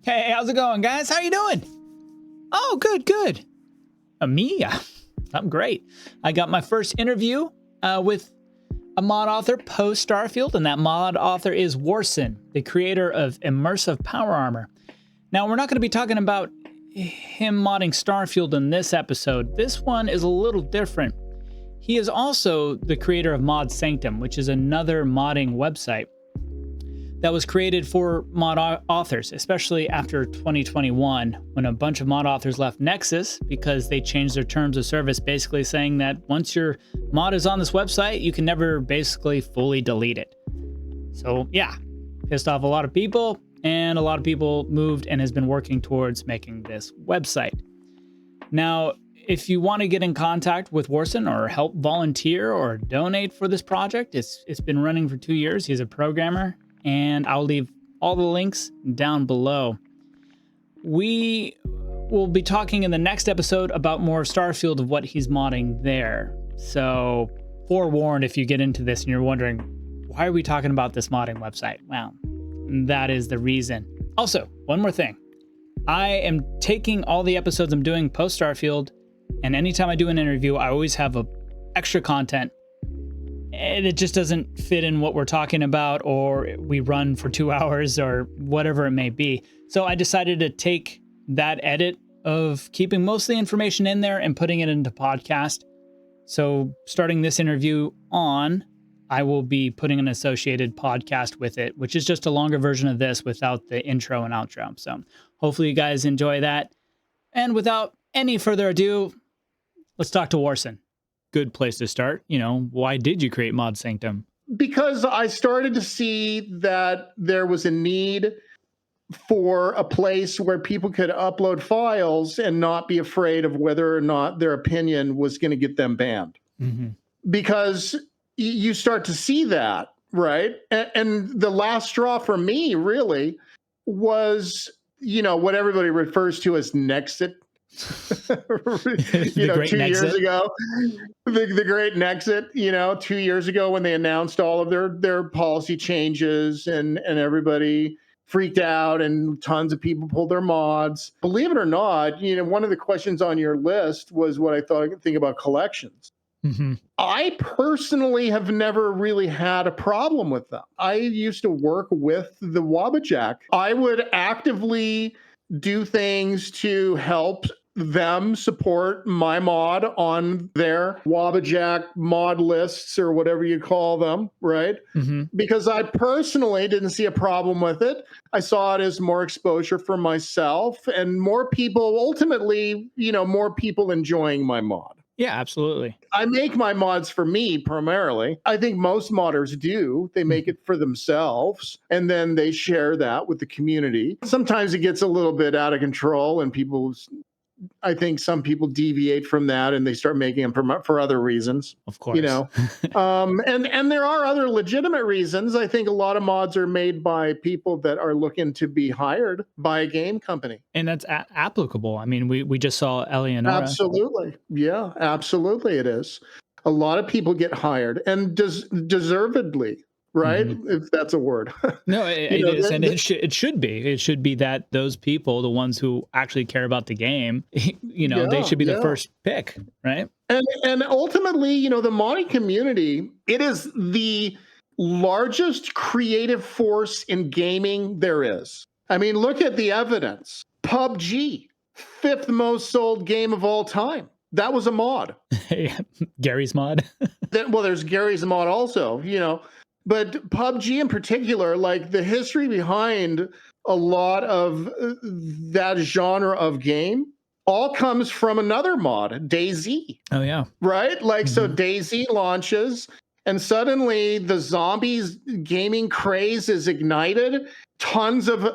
Hey, how's it going, guys? How you doing? Oh, good. Me? I'm great. I got my first interview with a mod author post Starfield, and that mod author is Worsin, the creator of Immersive Power Armor. Now, we're not going to be talking about him modding Starfield in this episode. This one is a little different. He is also the creator of Mod Sanctum, which is another modding website that was created for mod authors, especially after 2021, when a bunch of mod authors left Nexus because they changed their terms of service, basically saying that once your mod is on this website, you can never basically fully delete it. So yeah, pissed off a lot of people, and a lot of people moved and has been working towards making this website. Now, if you want to get in contact with Worsin or help volunteer or donate for this project, it's been running for 2 years. He's a programmer, and I'll leave all the links down below. We will be talking in the next episode about more of Starfield, of what he's modding there. So forewarned, if you get into this and you're wondering, why are we talking about this modding website? Well, that is the reason. Also, one more thing. I am taking all the episodes I'm doing post Starfield, and anytime I do an interview, I always have a extra content. And it just doesn't fit in what we're talking about, or we run for 2 hours or whatever it may be. So I decided to take that edit of keeping most of the information in there and putting it into podcast. So starting this interview on, I will be putting an associated podcast with it, which is just a longer version of this without the intro and outro. So hopefully you guys enjoy that. And without any further ado, let's talk to Worsin. Good place to start. Why did you create Mod Sanctum? Because I started to see that there was a need for a place where people could upload files and not be afraid of whether or not their opinion was going to get them banned. Mm-hmm. Because you start to see that, right? And the last straw for me really was, what everybody refers to as Nexus. 2 Nexit. Years ago, the great Nexus, 2 years ago when they announced all of their policy changes and everybody freaked out and tons of people pulled their mods. Believe it or not, one of the questions on your list was what I think about collections. Mm-hmm. I personally have never really had a problem with them. I used to work with the Wabbajack. I would actively do things to help them support my mod on their Wabbajack mod lists or whatever you call them, right? Mm-hmm. Because I personally didn't see a problem with it. I saw it as more exposure for myself and more people, ultimately, more people enjoying my mod. Yeah, absolutely. I make my mods for me primarily. I think most modders do. They make it for themselves, and then they share that with the community. Sometimes it gets a little bit out of control, and I think some people deviate from that and they start making them for other reasons. Of course. And there are other legitimate reasons. I think a lot of mods are made by people that are looking to be hired by a game company. And that's applicable. I mean, we just saw Eleonora. Absolutely. Yeah, absolutely it is. A lot of people get hired, and deservedly. Right? Mm-hmm. If that's a word. No, it is. And it should be. It should be that those people, the ones who actually care about the game, they should be the first pick, right? And ultimately, the modding community, it is the largest creative force in gaming there is. I mean, look at the evidence. PUBG, 5th most sold game of all time. That was a mod. Gary's mod. There's Gary's mod also, But PUBG in particular, like the history behind a lot of that genre of game all comes from another mod, DayZ. Oh, yeah. Right? Like, so DayZ launches and suddenly the zombies gaming craze is ignited. Tons of,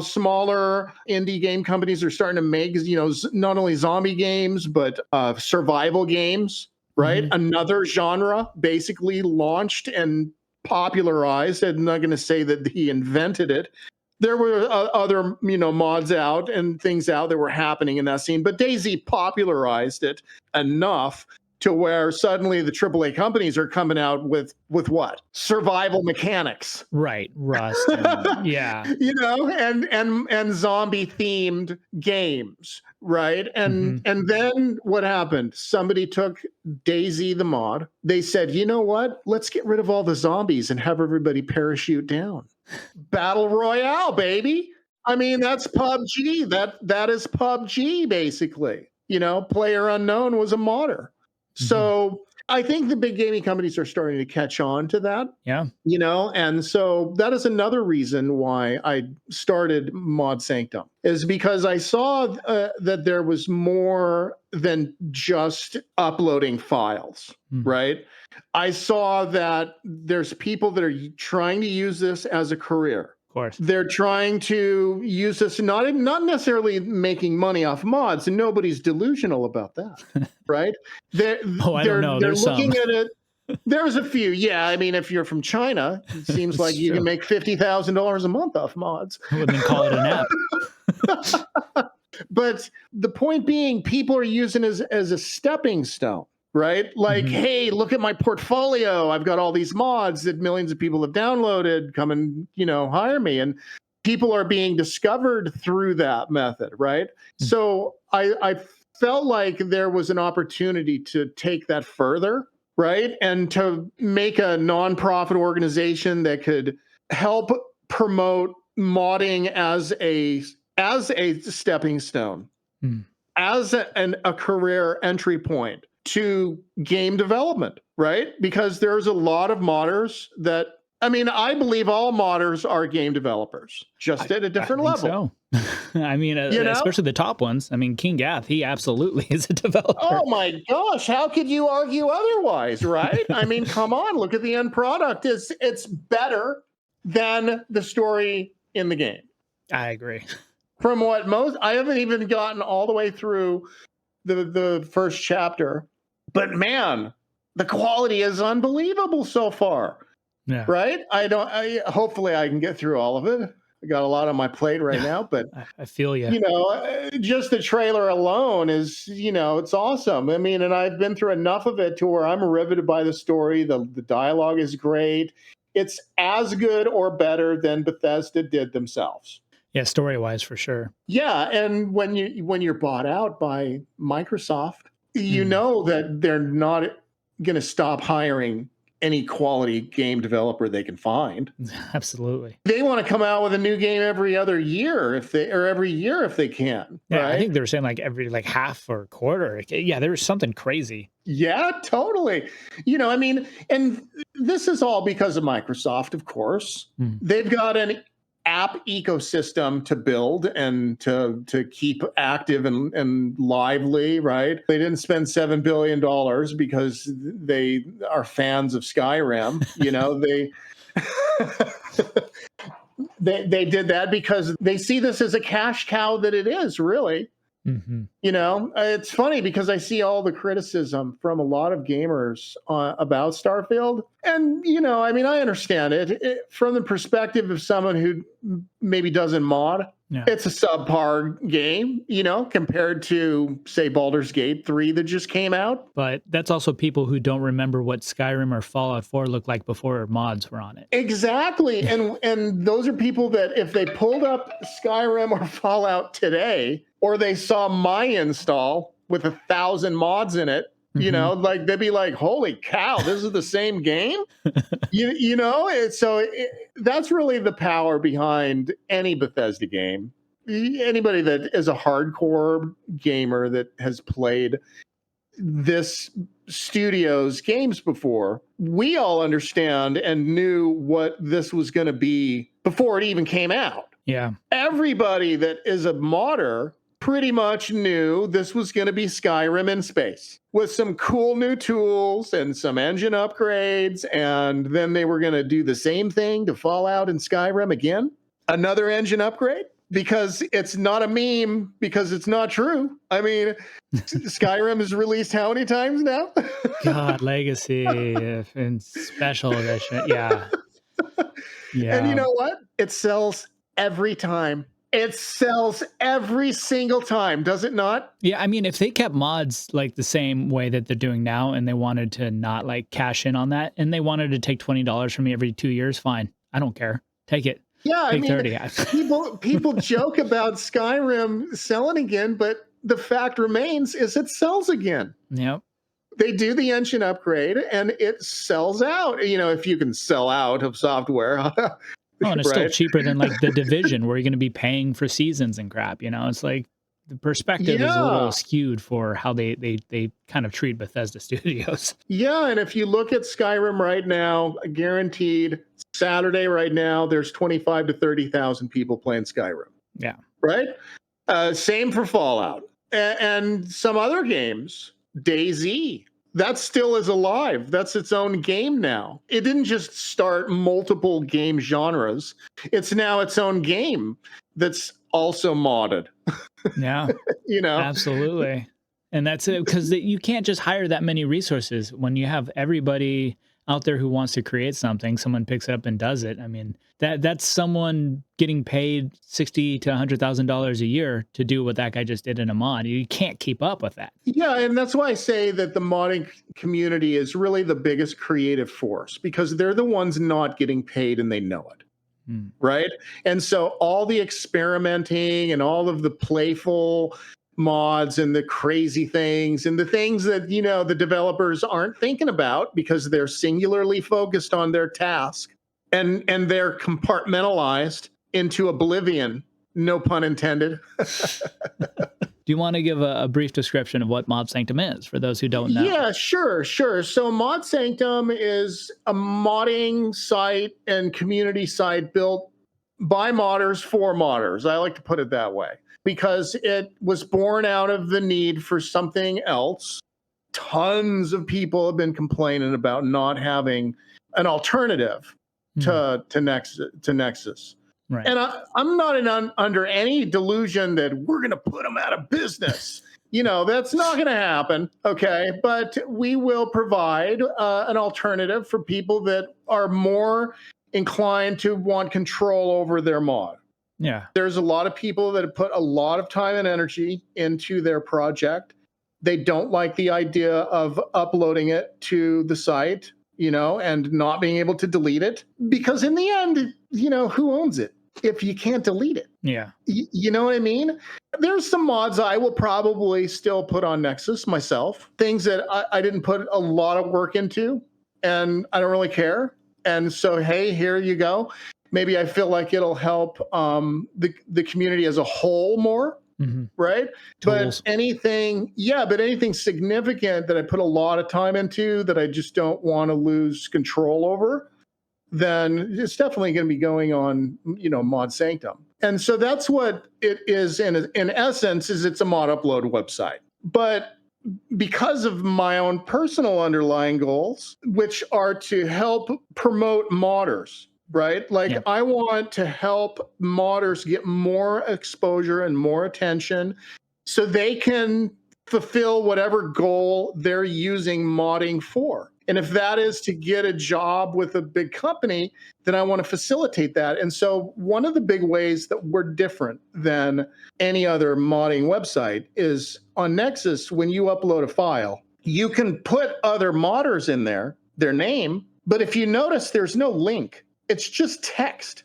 smaller indie game companies are starting to make, not only zombie games, but survival games, right? Mm-hmm. Another genre basically launched and popularized. I'm not going to say that he invented it. There were other, mods out and things out that were happening in that scene, but DayZ popularized it enough to where suddenly the AAA companies are coming out with what? Survival mechanics. Right. Rust. And, yeah. You know, and zombie themed games, right? Mhm. And then what happened? Somebody took Daisy the mod. They said, "You know what? Let's get rid of all the zombies and have everybody parachute down." Battle Royale, baby. I mean, that's PUBG. That is PUBG basically. You know, Player Unknown was a modder. Mhm. So I think the big gaming companies are starting to catch on to that, Yeah. you know, and so that is another reason why I started Mod Sanctum, is because I saw that there was more than just uploading files, Mhm. right? I saw that there's people that are trying to use this as a career. Of course. They're trying to use this, not necessarily making money off mods, and nobody's delusional about that, right? They're Oh, I don't know. they're There's some. looking at it. There's a few, yeah. I mean, if you're from China, it seems like It's you can true. make $50,000 a month off mods. I wouldn't even call it an app. But the point being, people are using it as a stepping stone, right? Like, Mhm. hey, look at my portfolio. I've got all these mods that millions of people have downloaded. Come and, you know, hire me. And people are being discovered through that method, right? Mm. So I felt like there was an opportunity to take that further, right? And to make a nonprofit organization that could help promote modding as a stepping stone, Mm. as a career entry point to game development, right? Because there's a lot of modders that, I mean, I believe all modders are game developers, just at a I different think level. so. I mean, You know? especially the top ones. I mean, KingGath, he absolutely is a developer. Oh my gosh, how could you argue otherwise, right? I mean, come on, look at the end product. It's better than the story in the game. I agree. From what most, I haven't even gotten all the way through the first chapter, but man, the quality is unbelievable so far, Yeah. right? Hopefully I can get through all of it. I got a lot on my plate right now, but I feel you. you know, just the trailer alone is, you know, it's awesome. I mean, and I've been through enough of it to where I'm riveted by the story. The dialogue is great. It's as good or better than Bethesda did themselves. Yeah, story wise, for sure. Yeah, and when you're bought out by Microsoft, you Mm. know that they're not going to stop hiring any quality game developer they can find. Absolutely. They want to come out with a new game every other year every year if they can, Yeah, I right? think they were saying like every like half or quarter. Yeah, there was something crazy. Yeah, totally. You know, I mean, and this is all because of Microsoft, of course. Mm. They've got an app ecosystem to build and to keep active and lively, right? They didn't spend $7 billion because they are fans of Skyrim. You know, they did that because they see this as a cash cow that it is, really. Hmm. You know, it's funny because I see all the criticism from a lot of gamers about Starfield. And, you know, I mean, I understand it from the perspective of someone who maybe doesn't mod. Yeah. It's a subpar game, you know, compared to, say, Baldur's Gate 3 that just came out. But that's also people who don't remember what Skyrim or Fallout 4 looked like before mods were on it. Exactly. And those are people that if they pulled up Skyrim or Fallout today, or they saw my install with 1,000 mods in it, you know, like they'd be like, holy cow, this is the same game. You know, that's really the power behind any Bethesda game. Anybody that is a hardcore gamer that has played this studio's games before, we all understand and knew what this was going to be before it even came out. Yeah. Everybody that is a modder pretty much knew this was going to be Skyrim in space with some cool new tools and some engine upgrades. And then they were going to do the same thing to Fallout and Skyrim again. Another engine upgrade, because it's not a meme, because it's not true. I mean, Skyrim is released how many times now? God, Legacy and Special Edition. Yeah. And you Yeah. know what? It sells every time. It sells every single time, does it not? Yeah, I mean, if they kept mods like the same way that they're doing now and they wanted to not like cash in on that and they wanted to take $20 from me every 2 years, fine. I don't care. Take it. Yeah, I Take mean, 30. people joke about Skyrim selling again, but the fact remains is it sells again. Yep. They do the engine upgrade and it sells out. You know, if you can sell out of software. Oh, and it's still Right? cheaper than like the Division where you're going to be paying for seasons and crap. You know, it's like the perspective is a little Yeah. skewed for how they kind of treat Bethesda Studios. Yeah, and if you look at Skyrim right now, guaranteed Saturday right now, there's 25 to 30,000 people playing Skyrim. Yeah. Right? Same for Fallout and some other games. DayZ, that still is alive. That's its own game now. It didn't just start multiple game genres. It's now its own game that's also modded. Yeah. You know? Absolutely. And that's it, because you can't just hire that many resources when you have everybody out there who wants to create something. Someone picks it up and does it. I mean, that's someone getting paid $60,000 to $100,000 a year to do what that guy just did in a mod. You can't keep up with that. Yeah, and that's why I say that the modding community is really the biggest creative force because they're the ones not getting paid and they know it. Right? And so all the experimenting and all of the playful mods and the crazy things and the things that, you know, the developers aren't thinking about because they're singularly focused on their task and they're compartmentalized into oblivion, no pun intended. Do you want to give a brief description of what Mod Sanctum is for those who don't know? Yeah, sure. So Mod Sanctum is a modding site and community site built by modders for modders. I like to put it that way because it was born out of the need for something else. Tons of people have been complaining about not having an alternative to Nexus. Right. And I'm not under any delusion that we're going to put them out of business. You know, that's not going to happen. Okay. But we will provide an alternative for people that are more inclined to want control over their mod. Yeah. There's a lot of people that have put a lot of time and energy into their project. They don't like the idea of uploading it to the site, you know, and not being able to delete it because in the end, you know, who owns it if you can't delete it? Yeah. You know what I mean? There's some mods I will probably still put on Nexus myself, things that I didn't put a lot of work into and I don't really care. And so, hey, here you go. Maybe I feel like it'll help the community as a whole more. Right. Tools. But anything significant that I put a lot of time into that I just don't want to lose control over, then it's definitely going to be going on, you know, Mod Sanctum. And so that's what it is in essence, is it's a mod upload website. But because of my own personal underlying goals, which are to help promote modders, right? Like I want to help modders get more exposure and more attention so they can fulfill whatever goal they're using modding for. And if that is to get a job with a big company, then I want to facilitate that. And so one of the big ways that we're different than any other modding website is on Nexus, when you upload a file, you can put other modders in there, their name, but if you notice, there's no link. It's just text,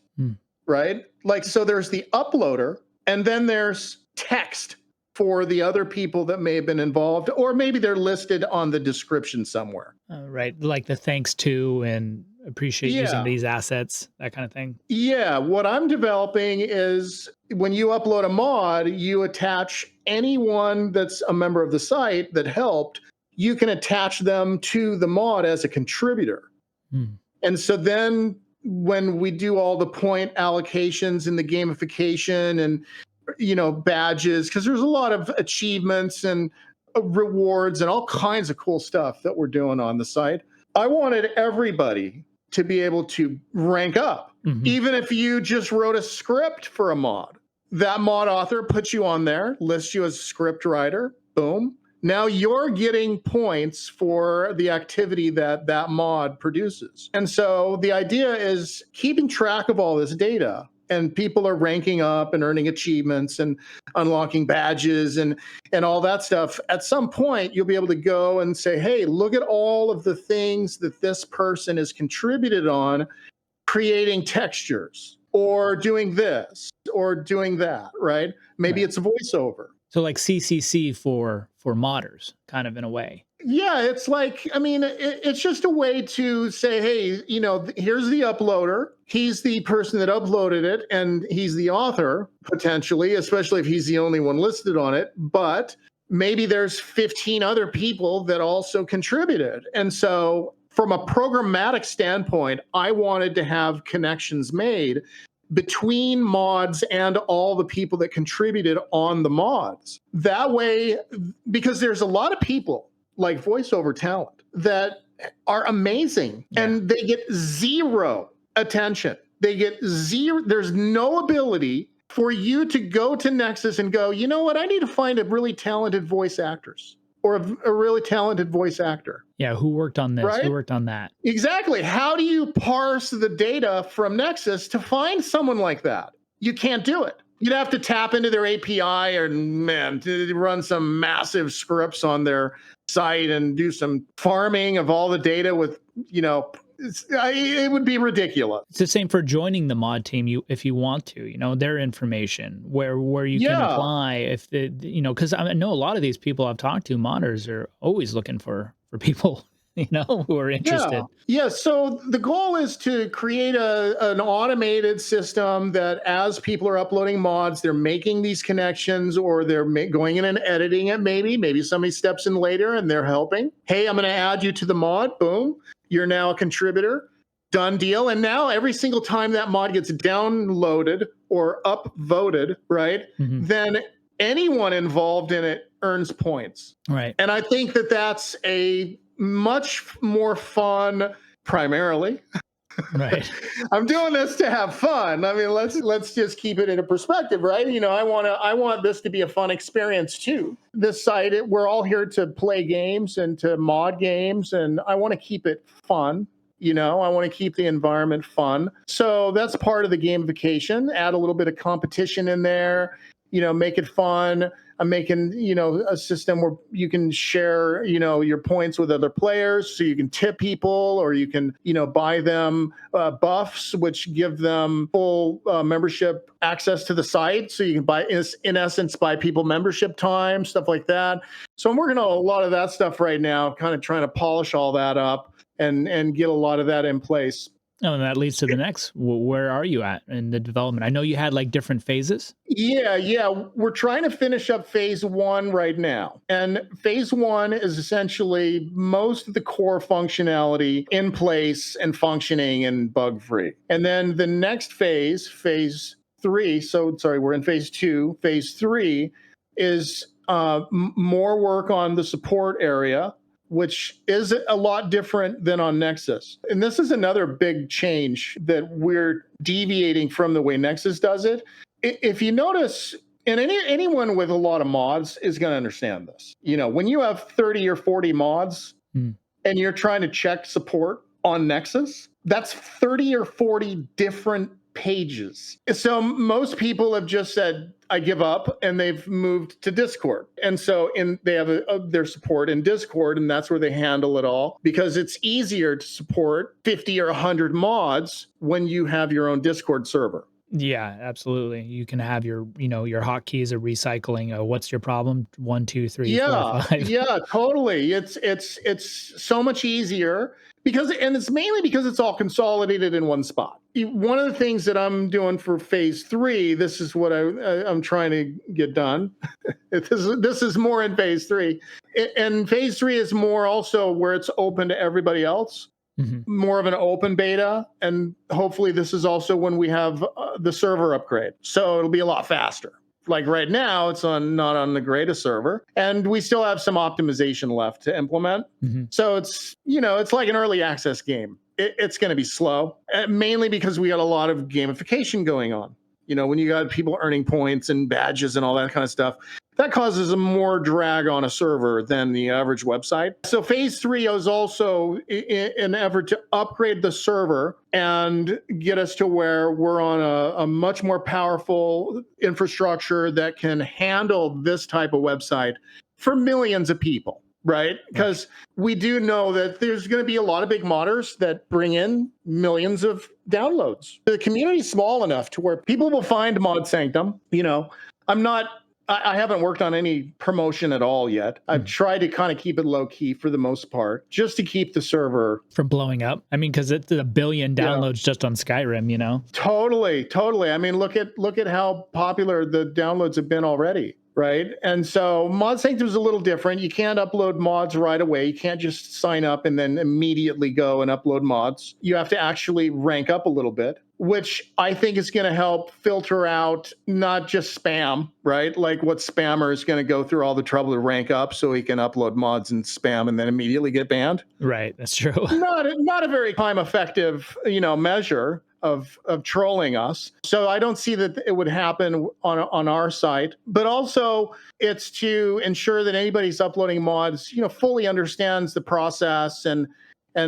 right? Like, so there's the uploader and then there's text for the other people that may have been involved, or maybe they're listed on the description somewhere. Right. Like the thanks to and appreciate using these assets, that kind of thing. Yeah. What I'm developing is when you upload a mod, you attach anyone that's a member of the site that helped, you can attach them to the mod as a contributor. And so then when we do all the point allocations and the gamification and, you know, badges, because there's a lot of achievements and rewards and all kinds of cool stuff that we're doing on the site. I wanted everybody to be able to rank up, even if you just wrote a script for a mod. That mod author puts you on there, lists you as a script writer, boom. Now you're getting points for the activity that mod produces. And so the idea is keeping track of all this data and people are ranking up and earning achievements and unlocking badges and all that stuff. At some point, you'll be able to go and say, hey, look at all of the things that this person has contributed on, creating textures or doing this or doing that, right? Maybe it's a voiceover. So like CCC for modders, kind of in a way. Yeah, it's like, I mean, it's just a way to say, hey, you know, here's the uploader. He's the person that uploaded it, and he's the author, potentially, especially if he's the only one listed on it. But maybe there's 15 other people that also contributed. And so from a programmatic standpoint, I wanted to have connections made between mods and all the people that contributed on the mods. That way, because there's a lot of people like voiceover talent that are amazing and they get zero attention. They get zero. There's no ability for you to go to Nexus and go, you know what? I need to find a really talented voice actors or a really talented voice actor. Yeah, who worked on this? Right? Who worked on that? Exactly. How do you parse the data from Nexus to find someone like that? You can't do it. You'd have to tap into their API and, to run some massive scripts on their site and do some farming of all the data with, you know, it would be ridiculous. It's the same for joining the mod team. If you want to, you know, their information where you can apply. If the, you know, because I know a lot of these people I've talked to, modders are always looking for people, you know, who are interested. Yeah. So the goal is to create an automated system that as people are uploading mods, they're making these connections or they're going in and editing it. Maybe somebody steps in later and they're helping. Hey, I'm going to add you to the mod. Boom. You're now a contributor. Done deal. And now every single time that mod gets downloaded or upvoted, right, then anyone involved in it earns points. Right. And I think that that's a much more fun, primarily. Right. I'm doing this to have fun. I mean, let's just keep it in a perspective, right? You know, I want this to be a fun experience too. This site, we're all here to play games and to mod games, and I want to keep it fun. You know, I want to keep the environment fun. So that's part of the gamification. Add a little bit of competition in there, you know, make it fun. I'm making, you know, a system where you can share, you know, your points with other players, so you can tip people or you can, you know, buy them buffs, which give them full membership access to the site. So you can buy, in essence, buy people membership time, stuff like that. So I'm working on a lot of that stuff right now, kind of trying to polish all that up and get a lot of that in place. Oh, and that leads to the next. Where are you at in the development? I know you had like different phases. Yeah. We're trying to finish up phase 1 right now. And phase 1 is essentially most of the core functionality in place and functioning and bug-free. And then the next phase 3, we're in phase 2. Phase 3 is more work on the support area, which is a lot different than on Nexus. And this is another big change that we're deviating from the way Nexus does it. If you notice, and anyone with a lot of mods is going to understand this. You know, when you have 30 or 40 mods and you're trying to check support on Nexus, that's 30 or 40 different pages. So most people have just said, I give up, and they've moved to Discord. And so they have their support in Discord, and that's where they handle it all, because it's easier to support 50 or 100 mods when you have your own Discord server. Yeah, absolutely. You can have your, you know, your hotkeys of recycling. What's your problem? 1, 2, 3, 4, 5. Yeah, totally. It's so much easier and it's mainly because it's all consolidated in one spot. One of the things that I'm doing for phase 3, this is what I'm trying to get done. This is more in phase 3, and phase 3 is more also where it's open to everybody else. More of an open beta, and hopefully this is also when we have the server upgrade, so it'll be a lot faster. Like right now, it's not on the greatest server, and we still have some optimization left to implement. So it's, you know, it's like an early access game. It's going to be slow, mainly because we got a lot of gamification going on. You know, when you got people earning points and badges and all that kind of stuff, That causes a more drag on a server than the average website. So phase 3 is also an effort to upgrade the server and get us to where we're on a much more powerful infrastructure that can handle this type of website for millions of people. Right? Because we do know that there's going to be a lot of big modders that bring in millions of downloads. The community is small enough to where people will find Mod Sanctum. You know, I haven't worked on any promotion at all yet. I've tried to kind of keep it low key for the most part, just to keep the server from blowing up. I mean, because it's 1 billion downloads just on Skyrim, you know? Totally. I mean, look at how popular the downloads have been already. Right. And so Mod Sanctum is a little different. You can't upload mods right away. You can't just sign up and then immediately go and upload mods. You have to actually rank up a little bit, which I think is going to help filter out not just spam, right? Like what spammer is going to go through all the trouble to rank up so he can upload mods and spam and then immediately get banned. Right. That's true. Not a very time effective, measure of trolling us. So I don't see that it would happen on our site, but also it's to ensure that anybody who's uploading mods, fully understands the process and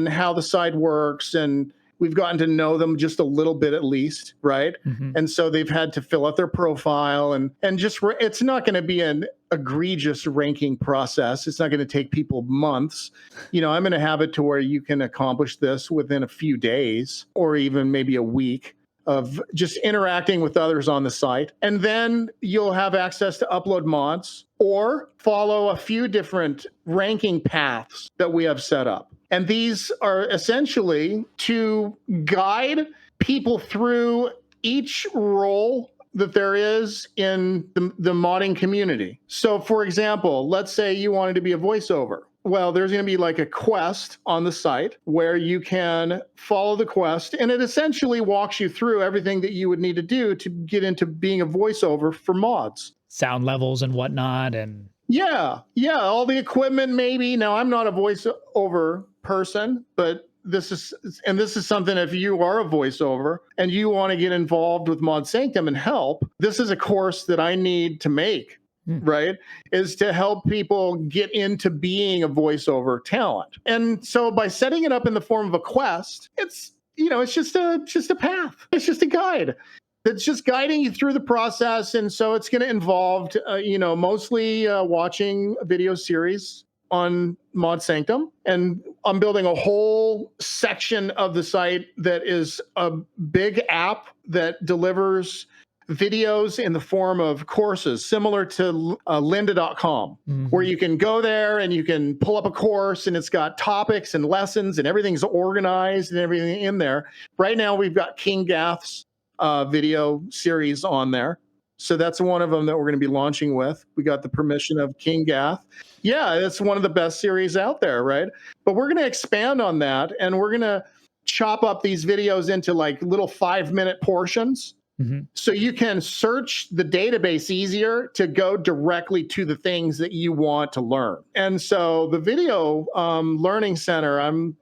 how the site works, and we've gotten to know them just a little bit at least, right? And so they've had to fill out their profile and just it's not going to be an egregious ranking process. It's not going to take people months. I'm going to have it to where you can accomplish this within a few days or even maybe a week of just interacting with others on the site. And then you'll have access to upload mods or follow a few different ranking paths that we have set up. And these are essentially to guide people through each role that there is in the modding community. So for example, let's say you wanted to be a voiceover. Well, there's going to be like a quest on the site where you can follow the quest, and it essentially walks you through everything that you would need to do to get into being a voiceover for mods. Sound levels and whatnot. And yeah, all the equipment maybe. Now, I'm not a voiceover person, but this is something, if you are a voiceover and you want to get involved with Mod Sanctum and help, this is a course that I need to make, right? Is to help people get into being a voiceover talent. And so by setting it up in the form of a quest, it's just a path. It's just a guide. That's just guiding you through the process. And so it's going to involve, mostly watching a video series on Mod Sanctum. And I'm building a whole section of the site that is a big app that delivers videos in the form of courses, similar to lynda.com, where you can go there and you can pull up a course and it's got topics and lessons and everything's organized and everything in there. Right now, we've got KingGath's video series on there. So that's one of them that we're going to be launching with. We got the permission of KingGath. Yeah, it's one of the best series out there, right? But we're going to expand on that, and we're going to chop up these videos into like little 5-minute portions. So you can search the database easier to go directly to the things that you want to learn. And so the video learning center, I'm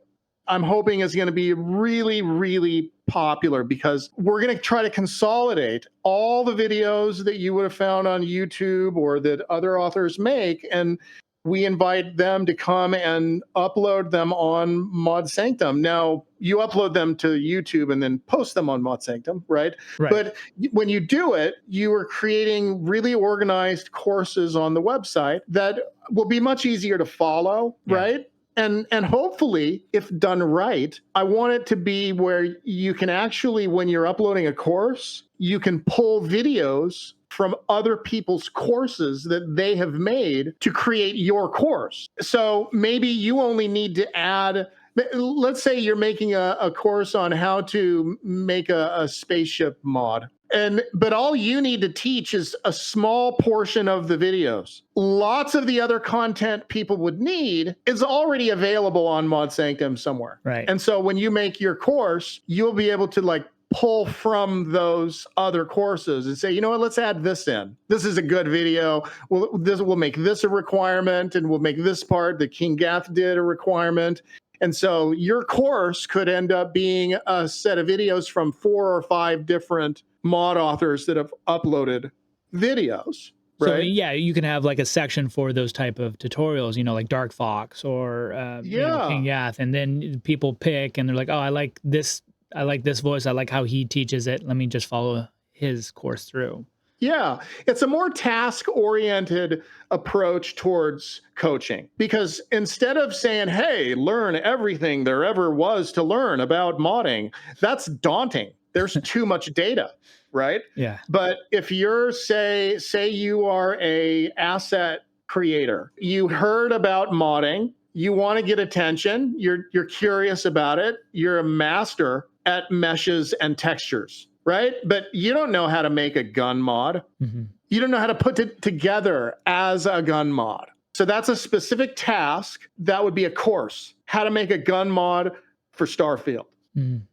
hoping is going to be really, really popular because we're going to try to consolidate all the videos that you would have found on YouTube or that other authors make, and we invite them to come and upload them on Mod Sanctum. Now, you upload them to YouTube and then post them on Mod Sanctum, right? But when you do it, you are creating really organized courses on the website that will be much easier to follow, right? And hopefully, if done right, I want it to be where you can actually, when you're uploading a course, you can pull videos from other people's courses that they have made to create your course. So maybe you only need to add, let's say you're making a course on how to make a spaceship mod. But all you need to teach is a small portion of the videos. Lots of the other content people would need is already available on Mod Sanctum somewhere. Right. And so when you make your course, you'll be able to pull from those other courses and say, you know what, let's add this in. This is a good video. We'll make this a requirement, and we'll make this part that KingGath did a requirement. And so your course could end up being a set of videos from 4 or 5 different mod authors that have uploaded videos. So right? yeah, you can have like a section for those type of tutorials, like Dark Fox or Yeah. KingGath, and then people pick and they're like, oh, I like this voice, I like how he teaches it. Let me just follow his course through. Yeah, it's a more task-oriented approach towards coaching, because instead of saying, hey, learn everything there ever was to learn about modding, that's daunting. There's too much data, right? Yeah. But if you're say you are a asset creator, you heard about modding, you want to get attention, you're curious about it, you're a master at meshes and textures, right? But you don't know how to make a gun mod. You don't know how to put it together as a gun mod. So that's a specific task. That would be a course, how to make a gun mod for Starfield.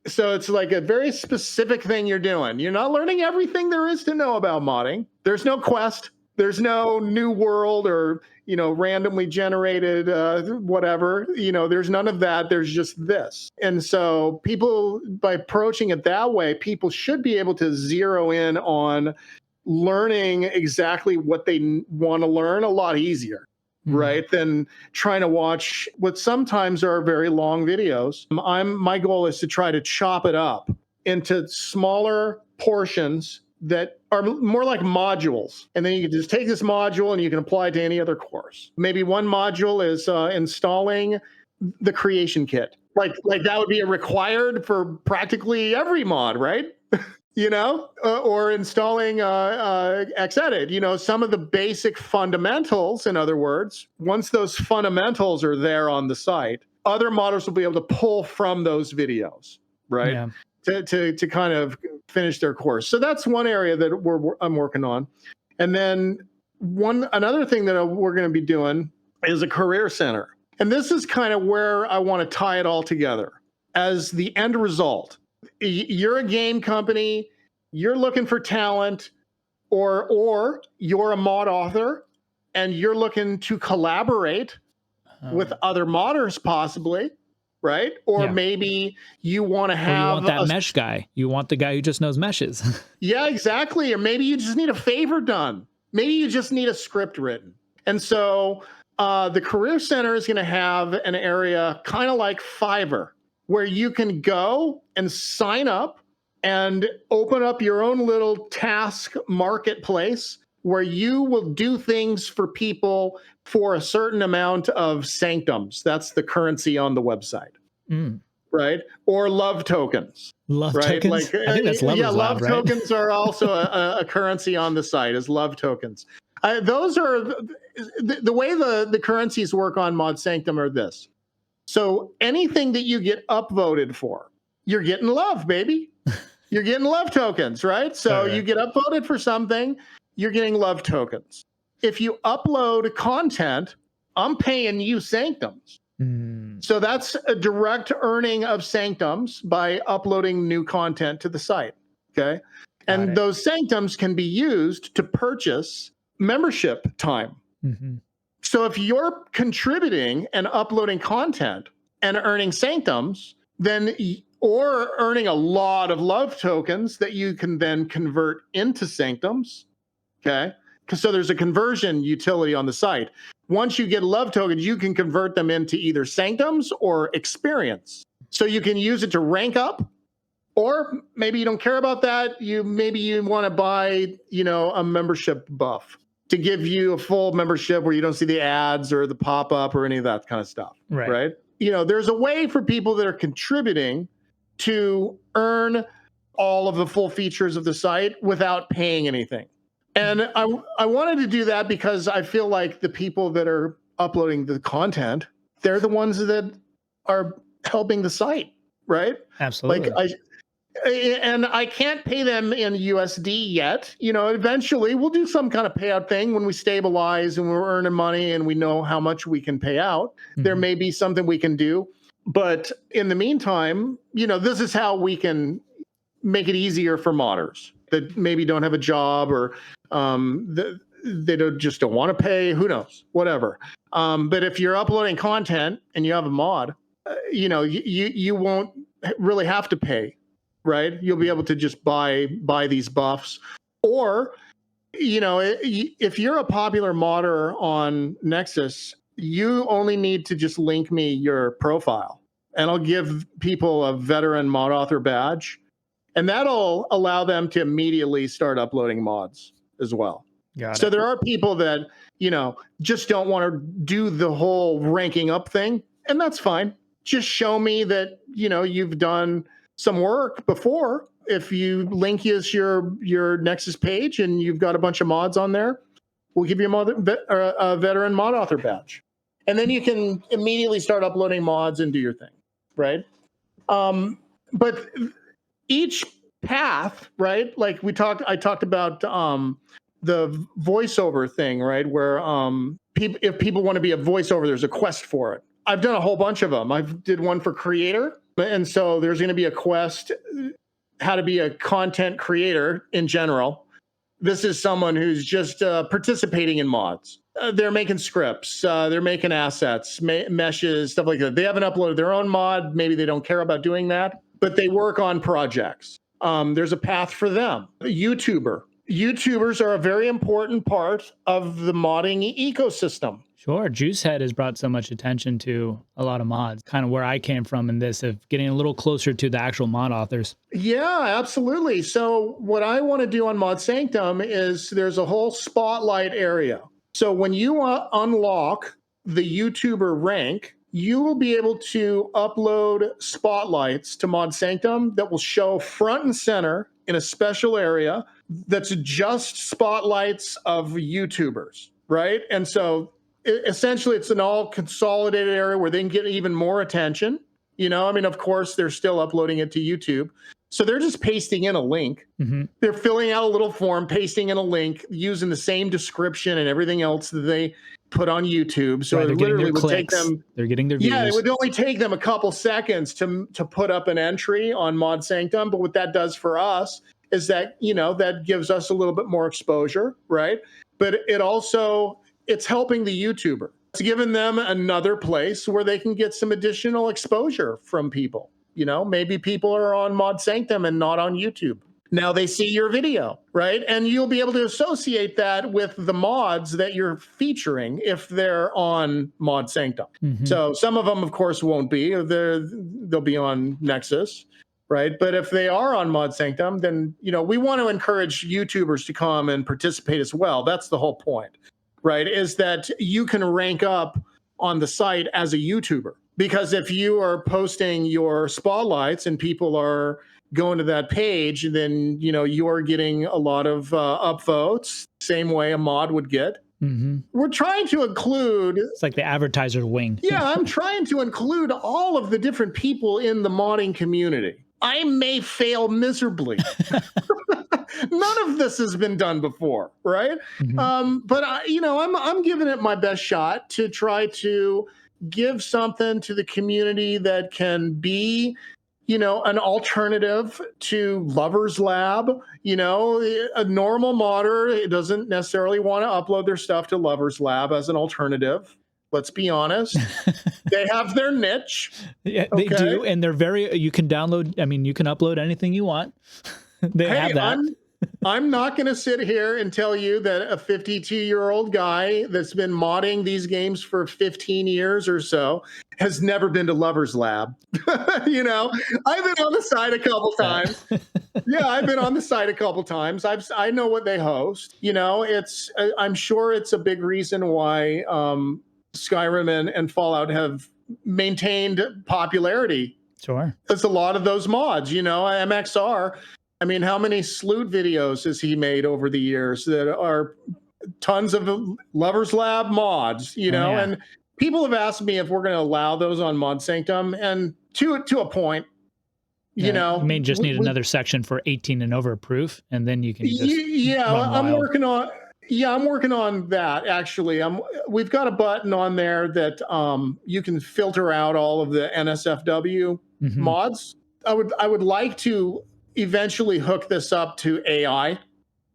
So it's like a very specific thing you're doing. You're not learning everything there is to know about modding. There's no quest. There's no new world or, randomly generated whatever. There's none of that. There's just this. And so people, by approaching it that way, people should be able to zero in on learning exactly what they want to learn a lot easier, right, than trying to watch what sometimes are very long videos. My goal is to try to chop it up into smaller portions that are more like modules. And then you can just take this module and you can apply it to any other course. Maybe one module is installing the creation kit. Like that would be required for practically every mod, right? Or installing Xedit, some of the basic fundamentals, in other words. Once those fundamentals are there on the site, other modders will be able to pull from those videos, right? Yeah. To kind of finish their course. So that's one area that I'm working on. And then another thing that we're going to be doing is a career center. And this is kind of where I want to tie it all together as the end result. You're a game company, you're looking for talent, or you're a mod author and you're looking to collaborate with other modders possibly, right? Or maybe you want to have, you want that mesh guy. You want the guy who just knows meshes. Yeah, exactly. Or maybe you just need a favor done. Maybe you just need a script written. And so the Career Center is going to have an area kind of like Fiverr, where you can go and sign up and open up your own little task marketplace where you will do things for people for a certain amount of sanctums. That's the currency on the website. Right? Or love tokens. Love right? tokens? I think that's Lover's love Lab, right? tokens are also a currency on the site, is love tokens. Those are the way the currencies work on Mod Sanctum are this. So anything that you get upvoted for, you're getting love, baby. You're getting love tokens, right? So you get upvoted for something, you're getting love tokens. If you upload content, I'm paying you sanctums. So that's a direct earning of sanctums by uploading new content to the site. Okay. And those sanctums can be used to purchase membership time. So if you're contributing and uploading content and earning sanctums, then or earning a lot of love tokens that you can then convert into sanctums. Okay. So there's a conversion utility on the site. Once you get love tokens, you can convert them into either sanctums or experience. So you can use it to rank up, or maybe you don't care about that. Maybe you want to buy, a membership buff to give you a full membership where you don't see the ads or the pop-up or any of that kind of stuff. Right? There's a way for people that are contributing to earn all of the full features of the site without paying anything. And I wanted to do that because I feel like the people that are uploading the content, they're the ones that are helping the site, right? Absolutely. And I can't pay them in USD yet. Eventually we'll do some kind of payout thing when we stabilize and we're earning money and we know how much we can pay out. There may be something we can do. But in the meantime, this is how we can make it easier for modders that maybe don't have a job or they just don't want to pay. Who knows? Whatever. But if you're uploading content and you have a mod, you won't really have to pay, right? You'll be able to just buy these buffs, or if you're a popular modder on Nexus, you only need to just link me your profile, and I'll give people a veteran mod author badge, and that'll allow them to immediately start uploading mods as well. So there are people that, just don't want to do the whole ranking up thing, and that's fine. Just show me that, you've done some work before. If you link us your Nexus page and you've got a bunch of mods on there, we'll give you a veteran mod author badge. And then you can immediately start uploading mods and do your thing, right? But each path, right? Like I talked about the voiceover thing, right? Where if people want to be a voiceover, there's a quest for it. I've done a whole bunch of them. I did one for creator, and so there's going to be a quest how to be a content creator in general. This is someone who's just participating in mods. They're making scripts, they're making assets, meshes, stuff like that. They haven't uploaded their own mod. Maybe they don't care about doing that, but they work on projects. There's a path for them. YouTubers are a very important part of the modding ecosystem. Sure. Juicehead has brought so much attention to a lot of mods, kind of where I came from in this, of getting a little closer to the actual mod authors. Yeah, absolutely. So what I want to do on Mod Sanctum is there's a whole spotlight area. So when you unlock the YouTuber rank, you will be able to upload spotlights to Mod Sanctum that will show front and center in a special area that's just spotlights of YouTubers, right? And so essentially it's an all consolidated area where they can get even more attention. Of course, they're still uploading it to YouTube. So they're just pasting in a link. Mm-hmm. They're filling out a little form, pasting in a link, using the same description and everything else that they put on YouTube. So right, it literally would take them. They're getting their views. Yeah, it would only take them a couple seconds to put up an entry on Mod Sanctum. But what that does for us is that, that gives us a little bit more exposure, right? But it's helping the YouTuber. It's giving them another place where they can get some additional exposure from people. Maybe people are on Mod Sanctum and not on YouTube. Now they see your video, right? And you'll be able to associate that with the mods that you're featuring if they're on Mod Sanctum. Mm-hmm. So some of them, of course, won't be. They'll be on Nexus, right? But if they are on Mod Sanctum, then, we want to encourage YouTubers to come and participate as well. That's the whole point, right? Is that you can rank up on the site as a YouTuber. Because if you are posting your spotlights and people are going to that page, then, you're getting a lot of upvotes, same way a mod would get. Mm-hmm. We're trying to include... It's like the advertiser's wing. Yeah, I'm trying to include all of the different people in the modding community. I may fail miserably. None of this has been done before, right? Mm-hmm. But I'm giving it my best shot to try to give something to the community that can be, an alternative to Lovers Lab. A normal modder doesn't necessarily want to upload their stuff to Lovers Lab as an alternative. Let's be honest. They have their niche. Yeah, they do. And they're you can upload anything you want. They have that. I'm not going to sit here and tell you that a 52-year-old guy that's been modding these games for 15 years or so has never been to Lovers Lab. I've been on the site a couple times. Yeah, I've been on the site a couple times. I know what they host. I'm sure it's a big reason why Skyrim and Fallout have maintained popularity. Sure. There's a lot of those mods, MXR. How many Sloot videos has he made over the years that are tons of Lovers Lab mods, yeah. And people have asked me if we're going to allow those on Mod Sanctum, and to a point, you may just need another section for 18 and over proof, and then you can just I'm working on that, actually. We've got a button on there that you can filter out all of the NSFW mods. I would like to eventually hook this up to AI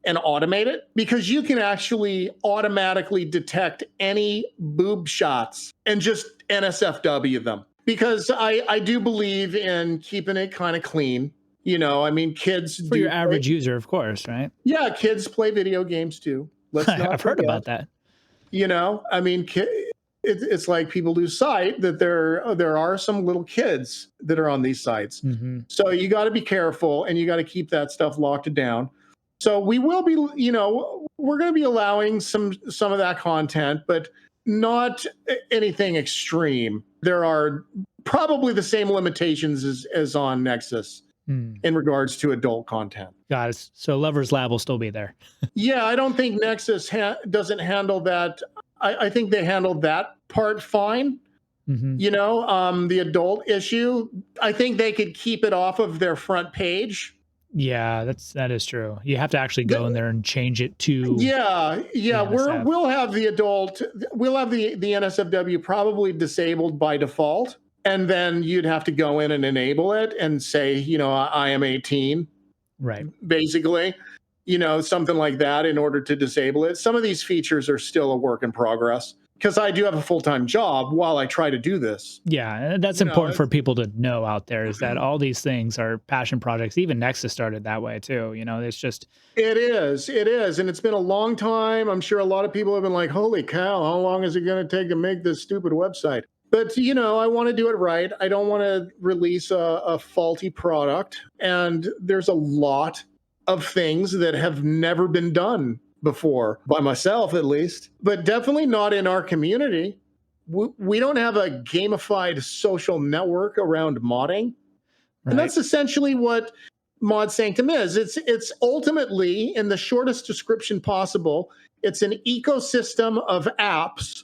and automate it, because you can actually automatically detect any boob shots and just NSFW them. Because I do believe in keeping it kind of clean. You know, I mean, kids For do your average user, of course, right? yeah, kids play video games too. Let's not I've heard forget. about that. You know, I mean, it's like people lose sight that there are some little kids that are on these sites. Hmm. So you got to be careful, and you got to keep that stuff locked down. So we will be, you know, we're going to be allowing some of that content, but not anything extreme. There are probably the same limitations as on Nexus in regards to adult content. Got it. So Lover's Lab will still be there. Yeah, I don't think Nexus doesn't handle that. I think they handled that part fine. You know, the adult issue, I think they could keep it off of their front page. Yeah, that is true. You have to actually go in there and change it to Yeah, NSF. we'll have the adult, we'll have the NSFW probably disabled by default, and then you'd have to go in and enable it and say, you know, I am 18, Right. basically, you know, something like that in order to disable it. Some of these features are still a work in progress because I do have a full-time job while I try to do this. Yeah, and that's important for people to know out there is that all these things are passion projects. Even Nexus started that way too. You know, it's just It is, and it's been a long time. I'm sure a lot of people have been like, "Holy cow, how long is it going to take to make this stupid website?" But you know, I want to do it right. I don't want to release a faulty product, and there's a lot of things that have never been done before, by myself at least, but definitely not in our community. We don't have a gamified social network around modding. right. And that's essentially what Mod Sanctum is. It's ultimately, in the shortest description possible, it's an ecosystem of apps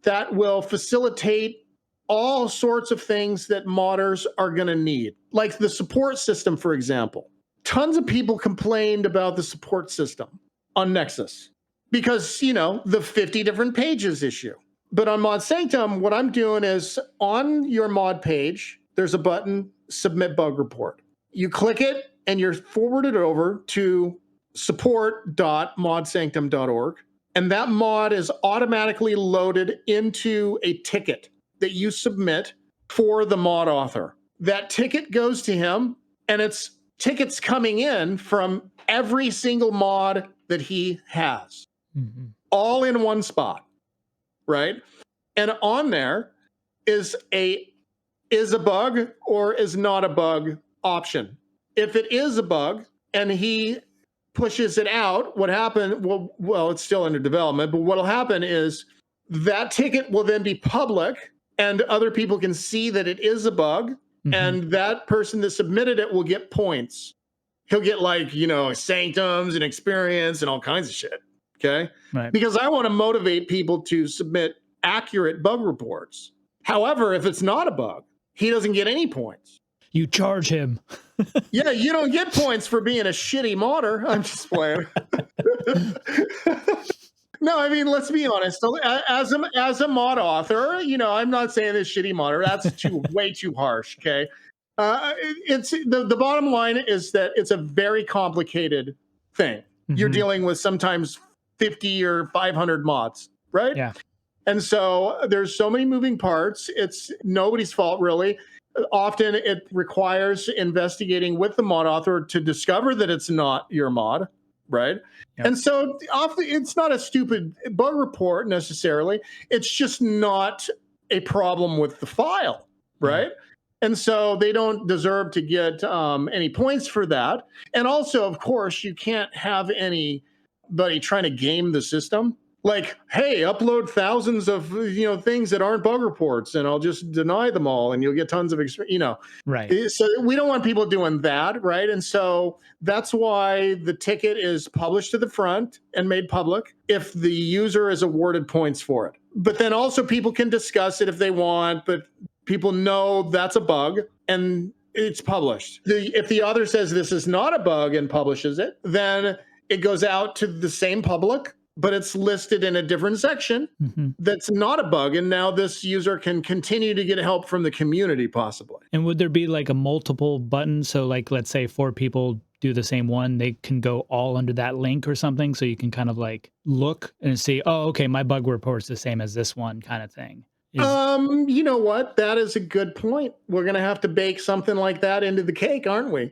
that will facilitate all sorts of things that modders are going to need. Like the support system, for example. Tons of people complained about the support system on Nexus because, you know, the 50 different pages issue. But on Mod Sanctum, what I'm doing is on your mod page, there's a button, Submit Bug Report. You click it and you're forwarded over to support.modsanctum.org. And that mod is automatically loaded into a ticket that you submit for the mod author. That ticket goes to him, and it's tickets coming in from every single mod that he has, all in one spot, right? And on there is a bug or is not a bug option. If it is a bug and he pushes it out, what happened? Well, it's still under development, but what'll happen is that ticket will then be public and other people can see that it is a bug, and that person that submitted it will get points. He'll get, like, you know, sanctums and experience and all kinds of shit. Okay. Right. Because I want to motivate people to submit accurate bug reports. However, if it's not a bug, he doesn't get any points. You charge him. Yeah, you don't get points for being a shitty modder. I'm just playing. No, I mean, let's be honest. As a mod author, you know, I'm not saying this shitty modder. That's way too harsh. Okay, it's the bottom line is that it's a very complicated thing. You're dealing with sometimes 50 or 500 mods, right? Yeah. And so there's so many moving parts. It's nobody's fault, really. Often it requires investigating with the mod author to discover that it's not your mod, right? Yep. And so often it's not a stupid bug report necessarily. It's just not a problem with the file, right? And so they don't deserve to get any points for that. And also, of course, you can't have anybody trying to game the system. Like, hey, upload thousands of, you know, things that aren't bug reports, and I'll just deny them all, and you'll get tons of experience, you know. Right. So we don't want people doing that, right? And so that's why the ticket is published to the front and made public if the user is awarded points for it. But then also people can discuss it if they want, but people know that's a bug and it's published. If the author says this is not a bug and publishes it, then it goes out to the same public, but it's listed in a different section that's not a bug. And now this user can continue to get help from the community, possibly. And would there be like a multiple button? So like, let's say 4 people do the same one, they can go all under that link or something. So you can kind of like look and see, oh, okay, my bug report's the same as this one kind of thing. You know what? That is a good point. We're going to have to bake something like that into the cake, aren't we?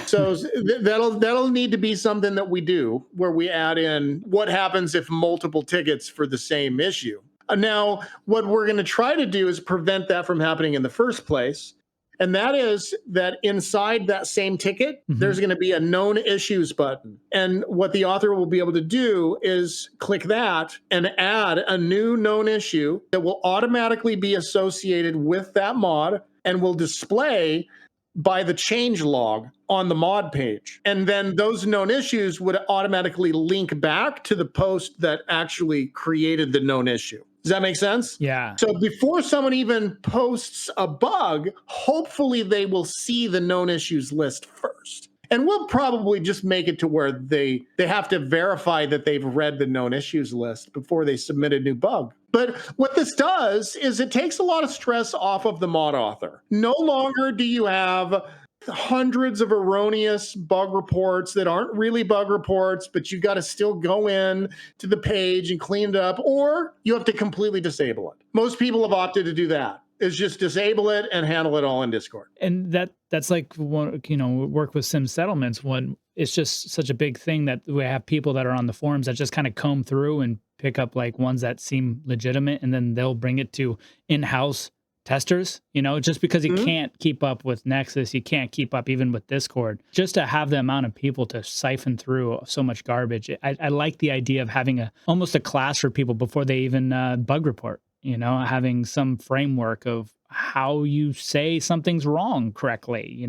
So that'll need to be something that we do, where we add in what happens if multiple tickets for the same issue. Now, what we're going to try to do is prevent that from happening in the first place. And that is that inside that same ticket, there's going to be a known issues button. And what the author will be able to do is click that and add a new known issue that will automatically be associated with that mod and will display by the change log on the mod page. And then those known issues would automatically link back to the post that actually created the known issue. Does that make sense? Yeah. So before someone even posts a bug, hopefully they will see the known issues list first. And we'll probably just make it to where they have to verify that they've read the known issues list before they submit a new bug. But what this does is it takes a lot of stress off of the mod author. No longer do you have hundreds of erroneous bug reports that aren't really bug reports, but you got to still go in to the page and clean it up, or you have to completely disable it. Most people have opted to do that, is just disable it and handle it all in Discord. And that's like, work with sim settlements when it's just such a big thing that we have people that are on the forums that just kind of comb through and pick up like ones that seem legitimate, and then they'll bring it to in-house testers, just because you can't keep up with Nexus, you can't keep up even with Discord. Just to have the amount of people to siphon through so much garbage, I like the idea of having almost a class for people before they even bug report. Having some framework of how you say something's wrong correctly.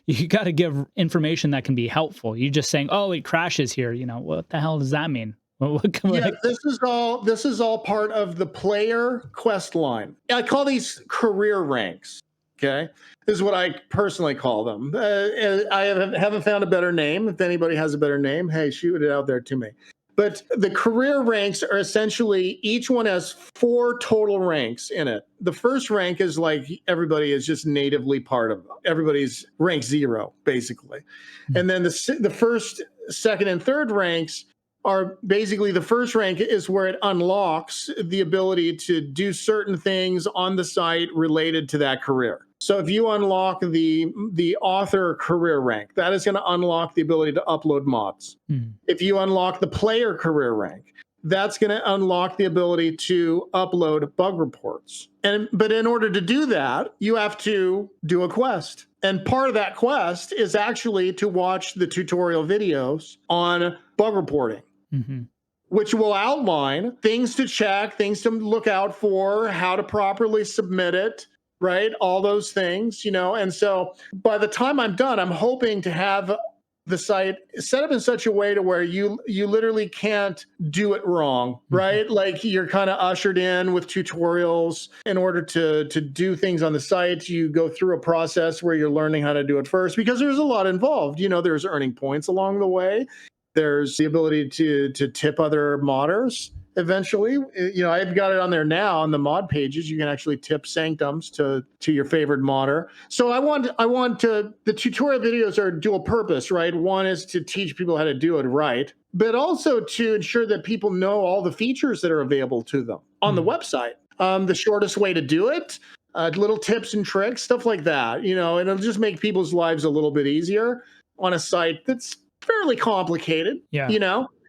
You got to give information that can be helpful. You just saying, "Oh, it crashes here." What the hell does that mean? This is all part of the player quest line. I call these career ranks. Okay, this is what I personally call them. I haven't found a better name. If anybody has a better name, hey, shoot it out there to me. But the career ranks are essentially, each one has 4 total ranks in it. The first rank is like everybody is just natively part of them. Everybody's rank 0, basically. And then the first, second, and third ranks are basically, the first rank is where it unlocks the ability to do certain things on the site related to that career. So if you unlock the author career rank, that is going to unlock the ability to upload mods. If you unlock the player career rank, that's going to unlock the ability to upload bug reports. But in order to do that, you have to do a quest. And part of that quest is actually to watch the tutorial videos on bug reporting. Which will outline things to check, things to look out for, how to properly submit it, right? All those things, And so by the time I'm done, I'm hoping to have the site set up in such a way to where you literally can't do it wrong, right? Like you're kind of ushered in with tutorials. In order to do things on the site, you go through a process where you're learning how to do it first, because there's a lot involved. There's earning points along the way. There's the ability to tip other modders eventually. I've got it on there now on the mod pages. You can actually tip sanctums to your favorite modder. So I want the tutorial videos are dual purpose, right? One is to teach people how to do it right, but also to ensure that people know all the features that are available to them on the website. The shortest way to do it, little tips and tricks, stuff like that. It'll just make people's lives a little bit easier on a site that's fairly complicated.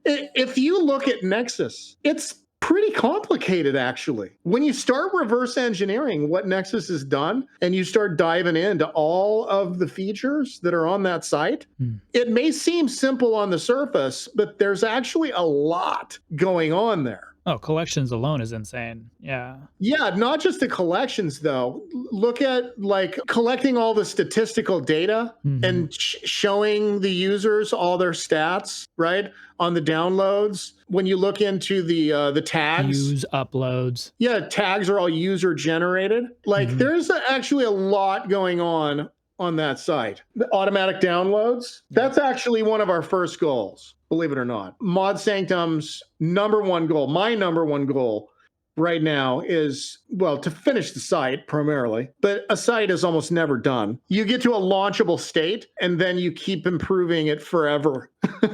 If you look at Nexus, it's pretty complicated, actually. When you start reverse engineering what Nexus has done and you start diving into all of the features that are on that site, it may seem simple on the surface, but there's actually a lot going on there. Oh, collections alone is insane. Yeah. Yeah, not just the collections, though. Look at like collecting all the statistical data and showing the users all their stats, right? On the downloads. When you look into the tags. Use uploads. Yeah, tags are all user generated. Like there's actually a lot going on that site. The automatic downloads, that's actually one of our first goals, believe it or not. Mod Sanctum's number one goal, my number one goal, right now is, well, to finish the site primarily, but a site is almost never done. You get to a launchable state and then you keep improving it forever.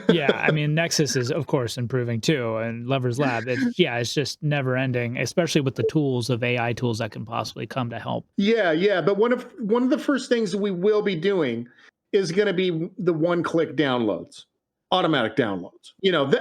Yeah, I mean, Nexus is, of course, improving too, and Lover's Lab. It's just never ending, especially with the tools of AI tools that can possibly come to help. Yeah. But one of the first things that we will be doing is going to be the one-click downloads, automatic downloads.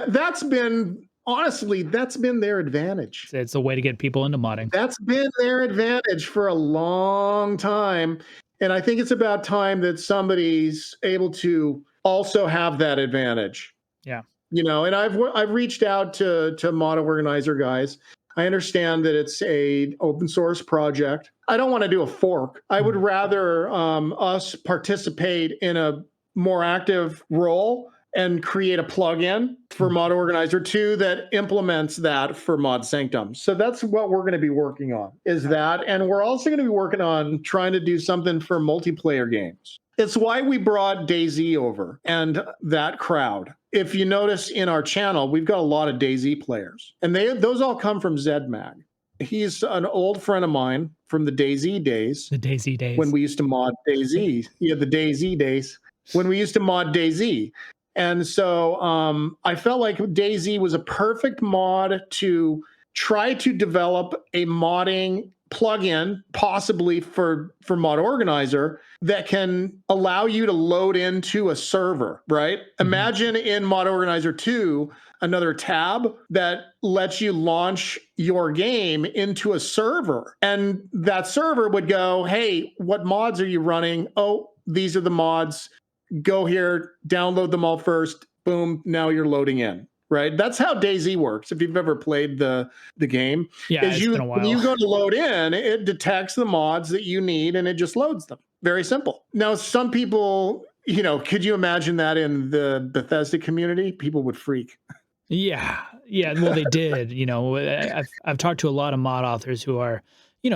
That's been, honestly, that's been their advantage. It's a way to get people into modding. That's been their advantage for a long time. And I think it's about time that somebody's able to also have that advantage. Yeah. And I've reached out to Mod Organizer guys. I understand that it's a open source project. I don't want to do a fork. I would rather us participate in a more active role and create a plugin for Mod Organizer 2 that implements that for Mod Sanctum. So that's what we're going to be working on, is that. And we're also going to be working on trying to do something for multiplayer games. It's why we brought DayZ over and that crowd. If you notice in our channel, we've got a lot of DayZ players. And those all come from ZedMag. He's an old friend of mine from the DayZ days. The DayZ days. When we used to mod DayZ. Yeah, the DayZ days. When we used to mod DayZ. And so I felt like DayZ was a perfect mod to try to develop a modding plugin, possibly for Mod Organizer, that can allow you to load into a server, right? Imagine in Mod Organizer 2, another tab that lets you launch your game into a server. And that server would go, hey, what mods are you running? Oh, these are the mods. Go here, download them all first. Boom, now you're loading in. Right, that's how DayZ works. If you've ever played the game, yeah, it's been a while. When you go to load in, it detects the mods that you need and it just loads them. Very simple. Now, some people, could you imagine that in the Bethesda community? People would freak. Yeah. Well, they did. I've talked to a lot of mod authors who are,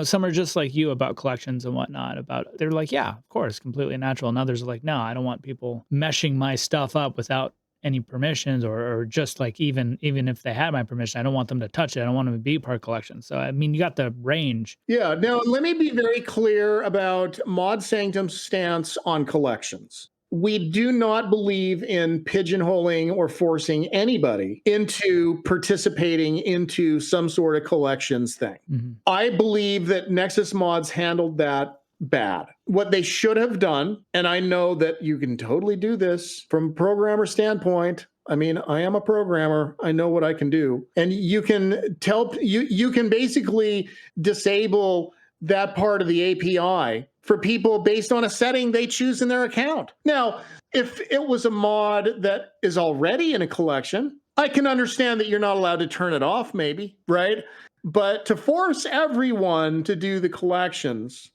some are just like you about collections and whatnot. They're like, yeah, of course, completely natural. And others are like, no, I don't want people meshing my stuff up without any permissions, or just like even if they had my permission, I don't want them to touch it. I don't want them to be part of collection. So I mean, you got the range. Yeah. Now let me be very clear about Mod Sanctum's stance on collections. We do not believe in pigeonholing or forcing anybody into participating into some sort of collections thing. I believe that Nexus Mods handled that bad. What they should have done, and I know that you can totally do this from a programmer standpoint. I mean, I am a programmer. I know what I can do. And you can you can basically disable that part of the API for people based on a setting they choose in their account. Now, if it was a mod that is already in a collection, I can understand that you're not allowed to turn it off, maybe, right? But to force everyone to do the collections,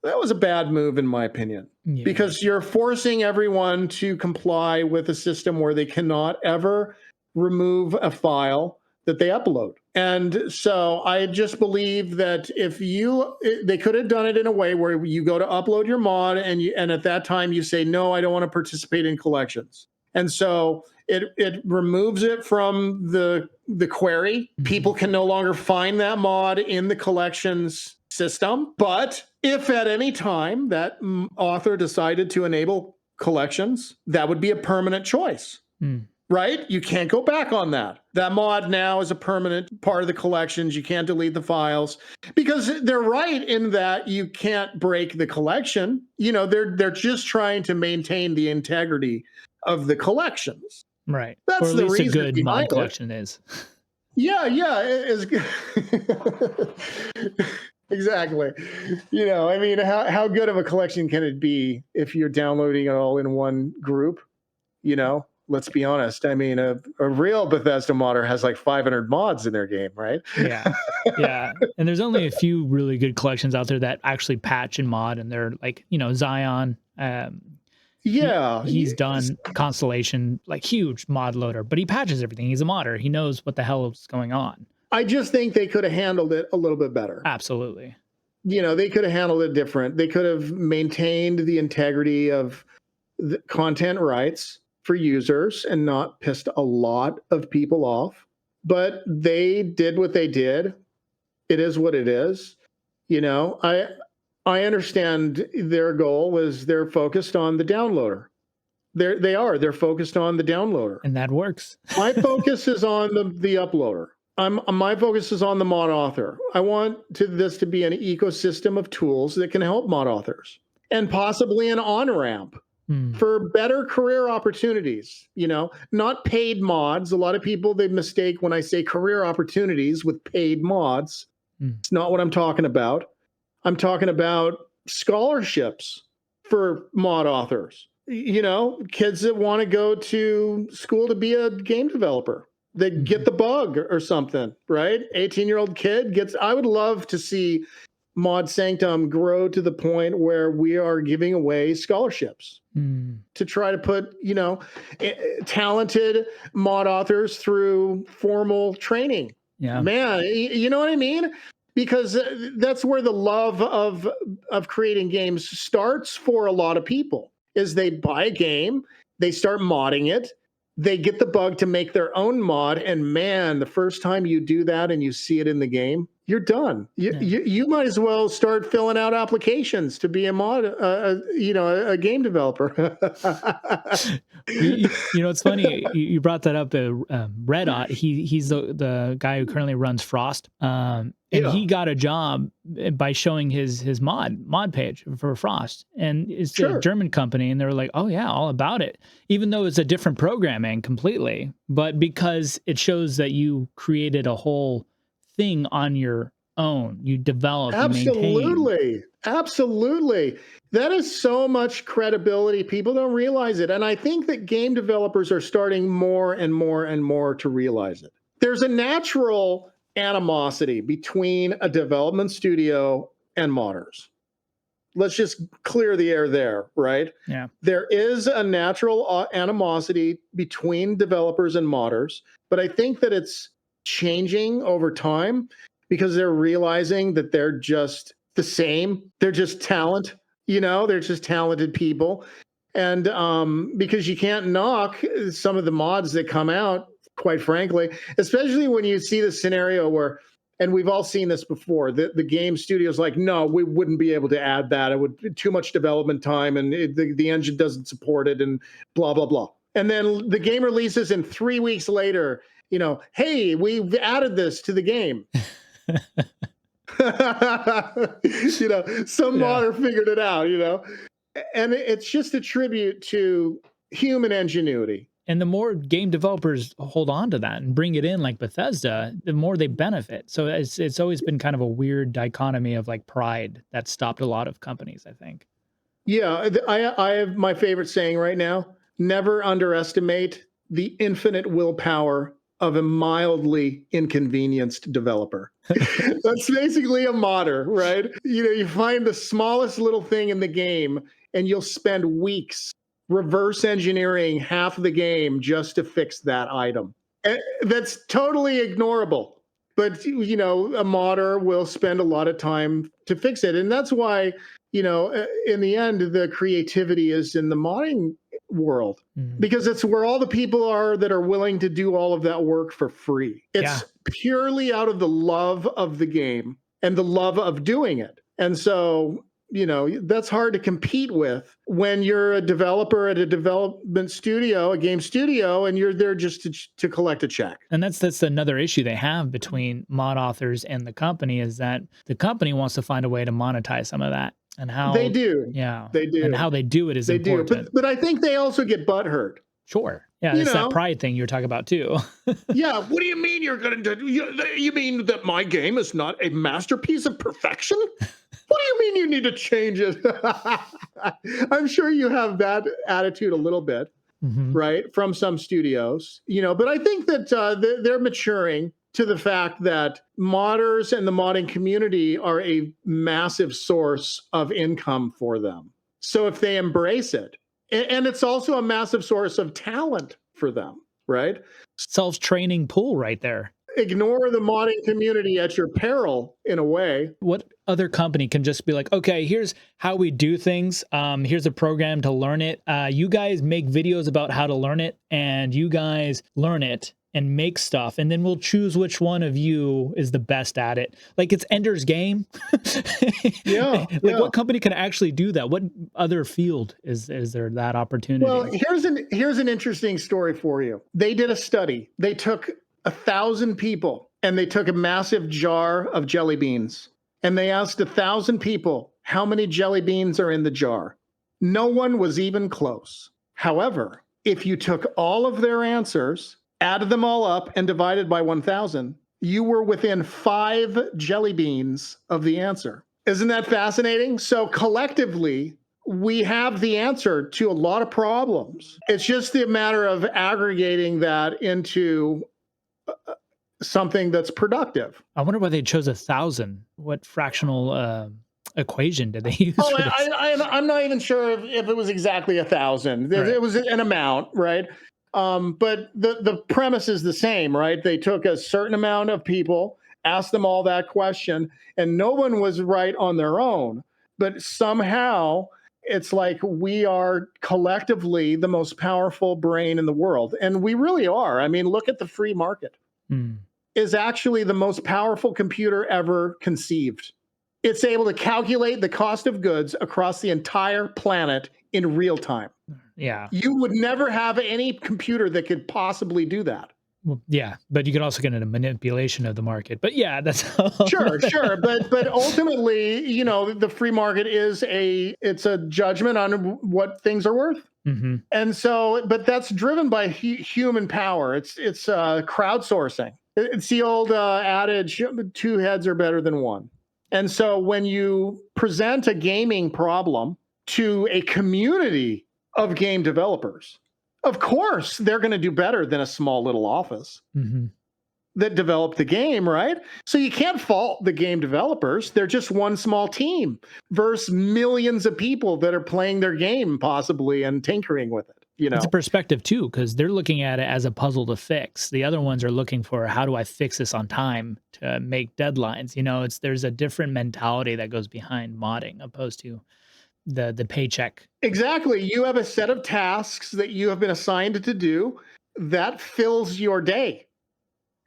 that was a bad move, in my opinion, because you're forcing everyone to comply with a system where they cannot ever remove a file that they upload. And so I just believe that they could have done it in a way where you go to upload your mod and at that time you say, no, I don't want to participate in collections. And so it removes it from the query. People can no longer find that mod in the collections system. But if at any time that author decided to enable collections, that would be a permanent choice. Right? You can't go back on that. That mod now is a permanent part of the collections. You can't delete the files, because they're right in that you can't break the collection. They're just trying to maintain the integrity of the collections. Right. That's or at the least reason a good mod collection is. Yeah, it is good. Exactly. I mean, how good of a collection can it be if you're downloading it all in one group? Let's be honest. I mean, a real Bethesda modder has like 500 mods in their game, right? Yeah. And there's only a few really good collections out there that actually patch and mod, and they're like, Zion. He's done Constellation, like huge mod loader, but he patches everything. He's a modder. He knows what the hell is going on. I just think they could have handled it a little bit better. Absolutely. They could have handled it different. They could have maintained the integrity of the content rights for users and not pissed a lot of people off. But they did what they did. it is what it is. You know, I understand their goal is they're focused on the downloader. They're focused on the downloader. And that works. My focus is on the uploader. My focus is on the mod author. I want this to be an ecosystem of tools that can help mod authors and possibly an on-ramp for better career opportunities, you know, not paid mods. A lot of people, they mistake when I say career opportunities with paid mods. It's not what I'm talking about. I'm talking about scholarships for mod authors. You know, kids that want to go to school to be a game developer. They get the bug or something, right? 18-year-old kid gets, I would love to see Mod Sanctum grow to the point where we are giving away scholarships to try to put, you know, talented mod authors through formal training. Yeah. Man, you know what I mean? Because that's where the love of creating games starts for a lot of people, is they buy a game, they start modding it, they get the bug to make their own mod, and man, the first time you do that and you see it in the game, you're done. You might as well start filling out applications to be a mod, you know, a game developer. You know, it's funny you brought that up. Red Ot, he's the guy who currently runs Frost, and he got a job by showing his mod page for Frost, and it's a German company, and they were like, oh yeah, all about it, even though it's a different programming completely, but because it shows that you created a whole thing on your own, you developed, absolutely. That is so much credibility. People don't realize it, and I think that game developers are starting more and more and more to realize it. There's a natural animosity between a development studio and modders. Let's just clear the air there, right? Yeah. There is a natural animosity between developers and modders, but I think that it's changing over time because they're realizing that they're just the same. They're just talent, you know, they're just talented people. And because you can't knock some of the mods that come out, quite frankly, especially when you see the scenario where, and we've all seen this before, the game studio's like, no, we wouldn't be able to add that. It would be too much development time, and the engine doesn't support it, and blah, blah, blah. And then the game releases, and 3 weeks later, you know, hey, we've added this to the game. You know, some modder figured it out, you know, and it's just a tribute to human ingenuity. And the more game developers hold on to that and bring it in like Bethesda, the more they benefit. So it's always been kind of a weird dichotomy of like pride that stopped a lot of companies, I think. Yeah, I have my favorite saying right now: never underestimate the infinite willpower of a mildly inconvenienced developer. That's basically a modder, right? You know, you find the smallest little thing in the game and you'll spend weeks reverse engineering half the game just to fix that item. And that's totally ignorable. But, you know, a modder will spend a lot of time to fix it. And that's why, you know, in the end, the creativity is in the modding world, because it's where all the people are that are willing to do all of that work for free. It's purely out of the love of the game and the love of doing it. And so, you know, that's hard to compete with when you're a developer at a development studio, a game studio, and you're there just to collect a check. And that's another issue they have between mod authors and the company, is that the company wants to find a way to monetize some of that. And how they do. Yeah. They do. And how they do it is important. But I think they also get butthurt. Sure. Yeah, it's that pride thing you're talking about too. Yeah. What do you mean you're going to do? You mean that my game is not a masterpiece of perfection? What do you mean you need to change it? I'm sure you have that attitude a little bit, right, from some studios, you know, but I think that they're maturing to the fact that modders and the modding community are a massive source of income for them. So if they embrace it, and it's also a massive source of talent for them, right? Self-training pool right there. Ignore the modding community at your peril, in a way. What other company can just be like, okay, here's how we do things. Here's a program to learn it. You guys make videos about how to learn it, and you guys learn it and make stuff, and then we'll choose which one of you is the best at it. Like it's Ender's Game. Yeah. Like what company can actually do that? What other field is there that opportunity? Well, here's an interesting story for you. They did a study. They took 1,000 people and they took a massive jar of jelly beans and they asked 1,000 people how many jelly beans are in the jar. No one was even close. However, if you took all of their answers, added them all up, and divided by 1,000, you were within 5 jelly beans of the answer. Isn't that fascinating? So collectively, we have the answer to a lot of problems. It's just a matter of aggregating that into something that's productive. I wonder why they chose 1,000. What fractional equation did they use? Oh, I'm not even sure if it was exactly 1,000. Right. It was an amount, right? But the premise is the same, right? They took a certain amount of people, asked them all that question, and no one was right on their own. But somehow it's like we are collectively the most powerful brain in the world. And we really are. I mean, look at the free market. Is actually the most powerful computer ever conceived. It's able to calculate the cost of goods across the entire planet in real time. Yeah. You would never have any computer that could possibly do that. Well, yeah, but you can also get into manipulation of the market. But yeah, that's sure. But ultimately, you know, the free market is it's a judgment on what things are worth. Mm-hmm. And so, but that's driven by human power. It's crowdsourcing. It's the old adage: 2 heads are better than one. And so, when you present a gaming problem to a community of game developers, of course, they're going to do better than a small little office that developed the game, right? So you can't fault the game developers. They're just one small team versus millions of people that are playing their game possibly and tinkering with it. You know, it's a perspective too, because they're looking at it as a puzzle to fix. The other ones are looking for, how do I fix this on time to make deadlines? You know, there's a different mentality that goes behind modding opposed to the paycheck. Exactly. You have a set of tasks that you have been assigned to do that fills your day,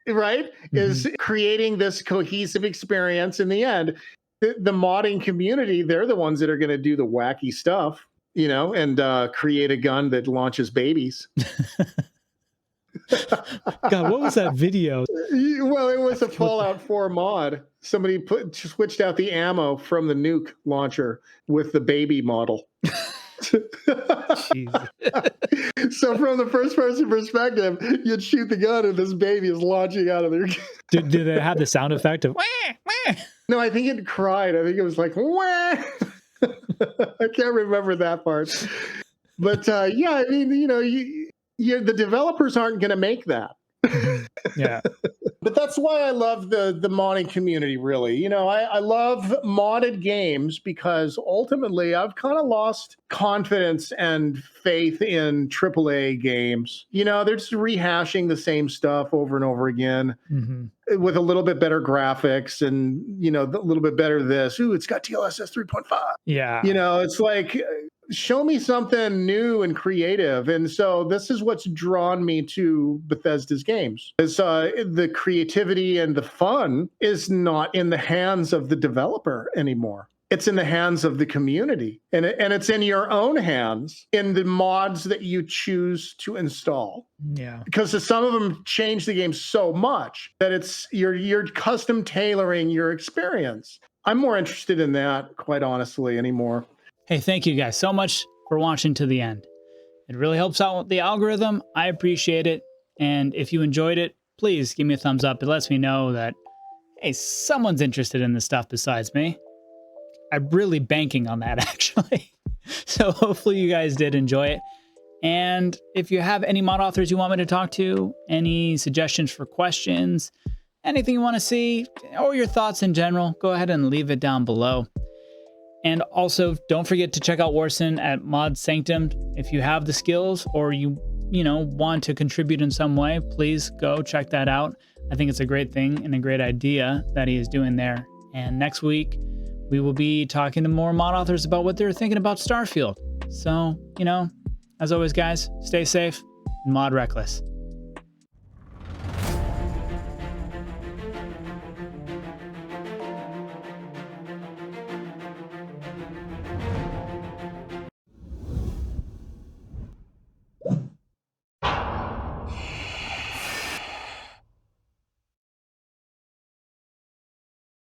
right? Is creating this cohesive experience in the end. The modding community, they're the ones that are going to do the wacky stuff, you know, and create a gun that launches babies. God, what was that video? Well, it was a Fallout 4 mod. Somebody switched out the ammo from the nuke launcher with the baby model. So from the first person perspective, you'd shoot the gun and this baby is launching out of their Did it have the sound effect of wah, wah? No, I think it cried. I think it was like wah. I can't remember that part. But yeah, I mean, you know, the developers aren't going to make that. Yeah. But that's why I love the modding community, really. You know, I love modded games because ultimately I've kind of lost confidence and faith in AAA games. You know, they're just rehashing the same stuff over and over again with a little bit better graphics and, you know, a little bit better this. Ooh, it's got DLSS 3.5. Yeah. You know, it's like, show me something new and creative. And so this is what's drawn me to Bethesda's games. Is the creativity and the fun is not in the hands of the developer anymore. It's in the hands of the community. And it's in your own hands in the mods that you choose to install. Yeah. Because some of them change the game so much that you're custom tailoring your experience. I'm more interested in that, quite honestly, anymore. Hey, thank you guys so much for watching to the end. It really helps out the algorithm. I appreciate it. And if you enjoyed it, please give me a thumbs up. It lets me know that, hey, someone's interested in this stuff besides me. I'm really banking on that, actually. So hopefully you guys did enjoy it. And if you have any mod authors you want me to talk to, any suggestions for questions, anything you want to see, or your thoughts in general, go ahead and leave it down below. And also, don't forget to check out Worsin at Mod Sanctum. If you have the skills or you want to contribute in some way, please go check that out. I think it's a great thing and a great idea that he is doing there. And next week, we will be talking to more mod authors about what they're thinking about Starfield. So, as always, guys, stay safe and mod reckless.